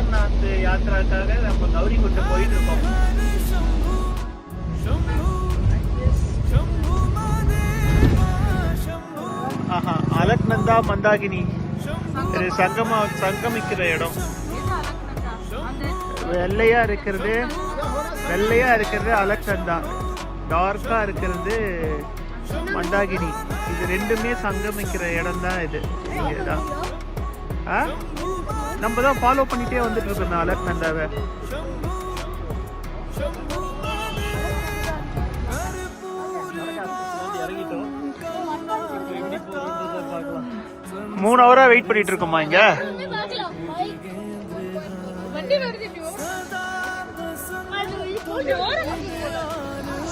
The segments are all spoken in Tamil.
கேதார்நாத் யாத்திராக்காக நம்ம கௌரிகுண்டை போயிட்டு இருக்கோம். அலக்நந்தா மந்தாகினி சங்கமிக்கிற இடம். வெள்ளையா இருக்கிறது அலக்நந்தா, டார்க்கா இருக்கிறது மந்தாகினி. இது ரெண்டுமே சங்கமிக்கிற இடம் தான். இது இங்கதான் நம்ம தான் ஃபாலோ பண்ணிட்டே வந்துட்டு இருக்கோம் அலக்நந்தாவை. மூணு ஹவரா வெயிட் பண்ணிட்டு இருக்கோமா இங்க.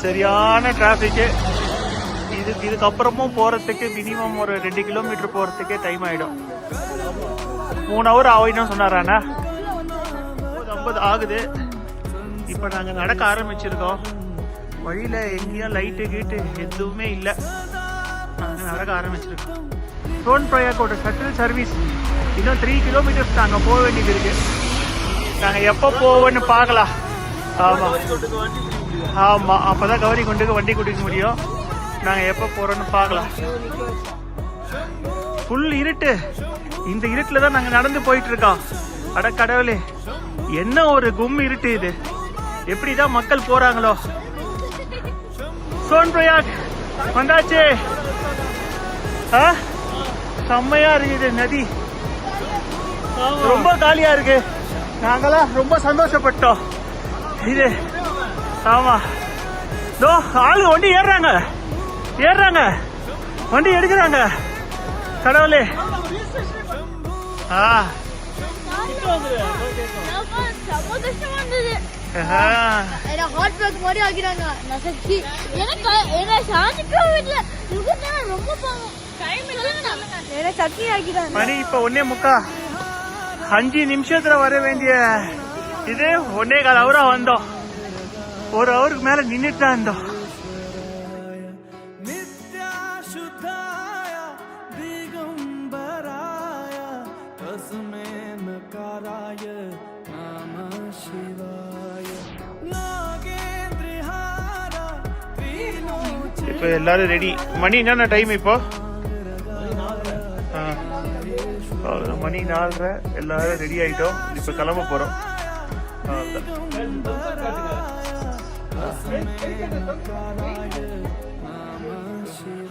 சரியான டிராபிக். இதுக்கப்புறமும் போறதுக்கு மினிமம் ஒரு 2 கிலோமீட்டர் போறதுக்கே டைம் ஆயிடும். 3 ஹவர் ஆகிடும் சொன்னாராண்ணா. 50 ஆகுது. இப்ப நாங்க நடக்க ஆரம்பிச்சிருக்கோம். வழியில எங்கேயும் லைட்டு கீட்டு எதுவுமே இல்லை. நாங்க நடக்க ஆரம்பிச்சிருக்கோம். சோன் பிரயாகோட ஷட்டில் சர்வீஸ் இன்னும் 3 கிலோமீட்டர்ஸ் நாங்க போக வேண்டியது இருக்கு. நாங்க எப்ப போவோன்னு பாக்கலாம். ஆமா ஆமா, அப்பதான் கௌரிகுண்டுக்கு வண்டி கூட்டிக்க முடியும். நாங்க எப்ப போறோம்னு பாக்கலாம். ஃபுல் இருட்டு. இந்த இருட்டுல தான் நாங்க நடந்து போயிட்டு இருக்கோம். அட கடவுளே, என்ன ஒரு கும் இருட்டு இது. எப்படிதான் மக்கள் போறாங்களோ. சோன் பிரயாக் வந்தாச்சு. செம்மையா இருக்குது நதி. ரொம்ப காலியா இருக்கு. நாங்களாம் ரொம்ப சந்தோஷப்பட்டோம். இது ஆமா, ஆளு வண்டி ஏறுறாங்க வண்டி எடுக்கிறாங்க. கடவுளே. மணி இப்ப 1:45. 5 நிமிஷத்துல வர வேண்டிய இது 1.25 ஹவரா வந்தோம். 1 ஹவருக்கு மேல நின்றுட்டு தான் இருந்தோம். இப்ப எல்லாரும் ரெடி. மணி என்னென்ன டைம் இப்போ? மணி 4:30. எல்லாரும் ரெடி ஆயிட்டோம். இப்ப கிளம்ப போறோம்.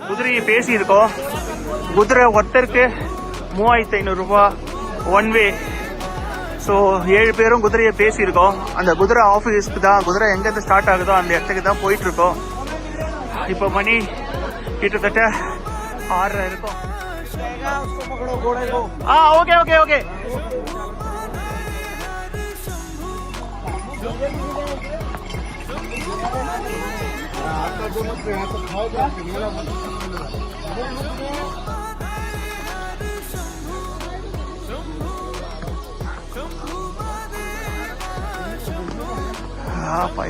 குதிரையை பேசி இருக்கோம். குதிரை ஒருத்தருக்கு 3500 ரூபாய் ஒன் வே. ஸோ 7 பேரும் குதிரையை பேசி இருக்கோம். அந்த குதிரை ஆஃபீஸ்க்கு தான், குதிரை எங்கேருந்து ஸ்டார்ட் ஆகுதோ அந்த இடத்துக்கு தான் போயிட்டு இருக்கோம். இப்போ மணி கிட்டத்தட்ட 6:30 இருக்கும். Okay okay okay.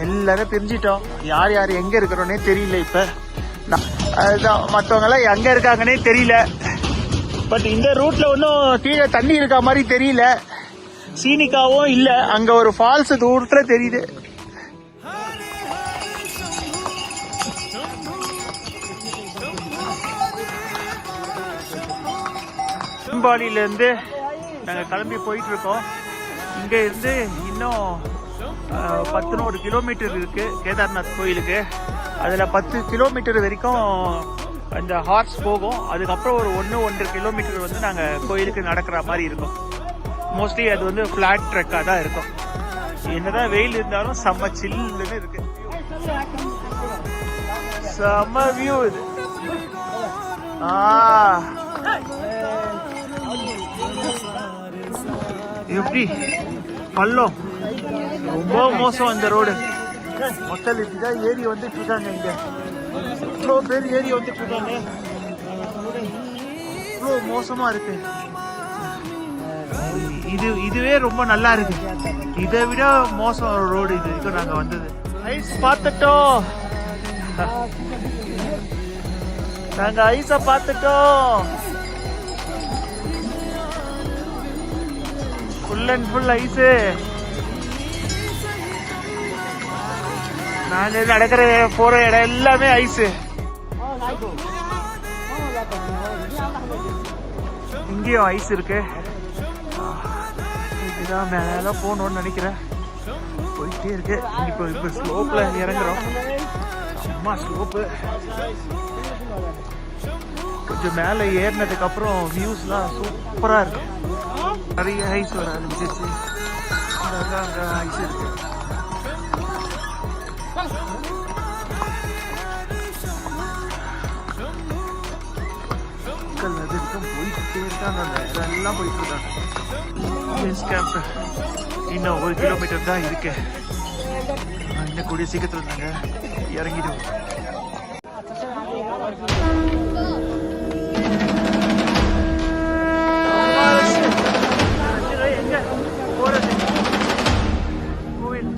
எல்லாரும் பிரிஞ்சிட்டோம். யார் யார் எங்க இருக்கிறோன்னே தெரியல. இப்ப அதுதான் மற்றவங்க எல்லாம் எங்க இருக்காங்கன்னே தெரியல. பட் இந்த ரூட்ல ஒன்னும் கீழே தண்ணி இருக்க மாதிரி தெரியல. சீனிக்காவும் இல்ல. அங்க ஒரு ஃபால்ஸ் தூரத்துல தெரியுது. பாடியில இருந்து நாங்க கிளம்பி போயிட்டு இருக்கோம். இங்க இருந்து இன்னும் 11 கிலோமீட்டர் இருக்கு கேதார்நாத் கோயிலுக்கு. அதுல 10 கிலோமீட்டர் வரைக்கும் அந்த ஹார்ஸ் போகும். அதுக்கப்புறம் ஒரு 1-1.5 கிலோமீட்டர் வந்து நாங்க கோயிலுக்கு நடக்கிற மாதிரி இருக்கும். மோஸ்ட்லி அது வந்து பிளாட் ட்ரெக்கா தான் இருக்கும். என்னதான் வெயில் இருந்தாலும் செம்ம சில்லுன்னு இருக்கு. செம்ம வியூ இது. எப்படி பள்ளம், ரொம்ப மோசம் இந்த ரோடு. மக்கள் இப்படிதான் ஏறி வந்துட்டு இருக்காங்க. இங்க இவ்வளோ பேர் ஏறி வந்துட்டு இருக்காங்க. இவ்வளோ மோசமா இருக்கு. இதுவே ரொம்ப நல்லா இருக்கு. இதை விட மோசம் ரோடு இது வரைக்கும் நாங்க வந்தது. ஐஸ் பார்த்துட்டோம். நாங்க ஐஸ பார்த்துட்டோம். Full and full ice. நாங்க நடக்கிற போற இடம் எல்லாமே ஐஸு. இங்கேயும் ஐஸ் இருக்கு. இதுதான் மேல போகணும்னு நினைக்கிறேன். போயிட்டே இருக்கு. இப்போ ஸ்லோப்ல இறங்குறோம். அம்மா ஸ்லோப்பு. கொஞ்சம் மேல ஏறினதுக்கு அப்புறம் வியூஸ்லாம் சூப்பரா இருக்கு. நிறைய ஐஸ் வர ஆரம்பிச்சிருச்சு. அங்க ஐஸ் இருக்கு. போயிட்டே இருக்காங்க. எல்லாம் போயிட்டு இருக்காங்க. பேஸ் கேம்ப் இன்னும் 1 கிலோமீட்டர் தான் இருக்கு. இன்னும் கூடிய சீக்கிரத்தில் நாங்க இறங்கிடுவோம். எங்க போறது? கோவில்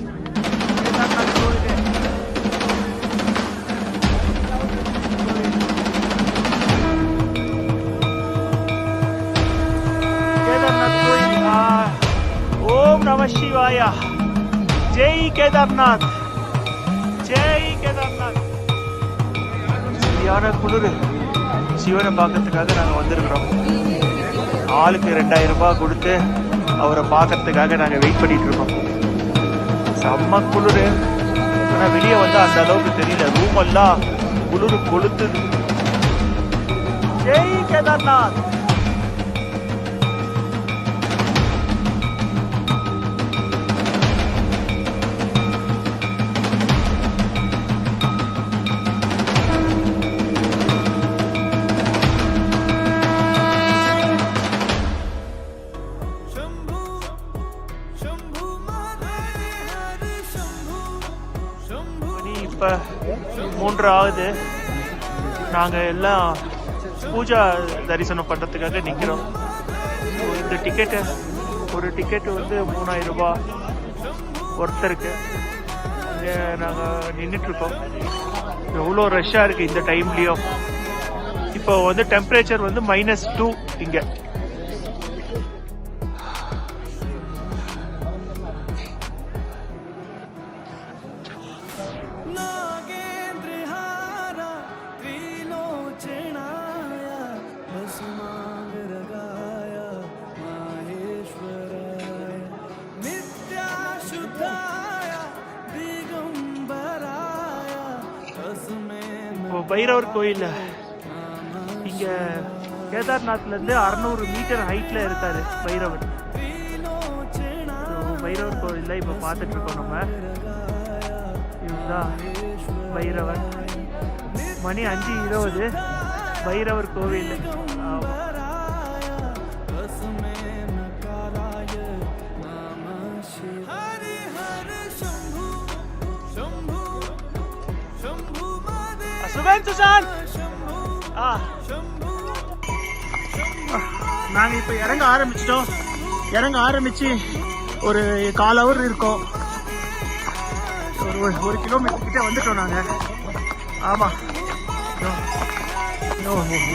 ஓம் நம சிவாயா. ஜெய் கேதார்நாத், ஜெய் கேதார்நாத். சரியான குளிர். சிவனை பார்க்கறதுக்காக நாங்கள் வந்திருக்கிறோம். ஆளுக்கு 2000 ரூபாய் கொடுத்து அவரை பார்க்கறதுக்காக நாங்கள் வெயிட் பண்ணிட்டு இருக்கோம். செம்ம குளிர். ஆனால் வெளியே வந்து அந்த அளவுக்கு தெரியல. ரூம் எல்லாம் குளிர் கொளுத்துது. ஜெய் கேதார்நாத். இப்போ 3 ஆகுது. நாங்கள் எல்லாம் பூஜா தரிசனம் பண்ணுறதுக்காக நிற்கிறோம். இந்த டிக்கெட்டு, ஒரு டிக்கெட்டு வந்து 3000 ரூபாய் ஒருத்தருக்கு. இங்கே நாங்கள் நின்றுட்டுருக்கோம். எவ்வளோ ரஷ்ஷாக இருக்குது இந்த டைம்லேயும். இப்போ வந்து டெம்பரேச்சர் வந்து -2 இங்கே. பைரவர் கோயில் இங்க கேதார்நாத்ல இருந்து 600 மீட்டர் ஹைட்ல இருக்காரு பைரவர். பைரவர் கோயில்ல இப்ப பார்த்துட்டு இருக்கோம் நம்ம. இதுதான் பைரவர். மணி 5:20 பைரவர் கோவில். நாங்க இப்ப இறங்க ஆரம்பிச்சிட்டோம். இறங்க ஆரம்பிச்சு ஒரு 1/4 hour இருக்கோம். ஒரு 1 கிலோமீட்டர் கிட்ட வந்துட்டோம் நாங்க. ஆமா,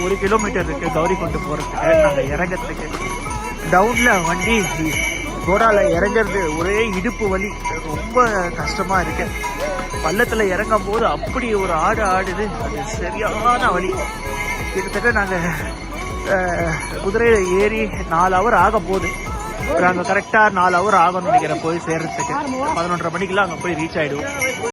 1 கிலோமீட்டர் இருக்கு கௌரி கொண்டு போறதுக்கு. நாங்க இறங்கிறதுக்கு டவுன்ல வண்டி கோடால இறங்கிறது ஒரே இடுப்பு வலி. ரொம்ப கஷ்டமா இருக்கு. பள்ளத்துல இறங்கும் போது அப்படி ஒரு ஆடுது. அது சரியான வலி. கிட்டத்தட்ட நாங்க குதிரையில ஏறி 4 hour ஆக போகுது. நாங்க கரெக்டா 4 hour ஆகணும்னு நினைக்கிறேன் போய் சேர்றதுக்கு. 11:30 மணிக்கெல்லாம் அங்க போய் ரீச் ஆயிடுவோம்.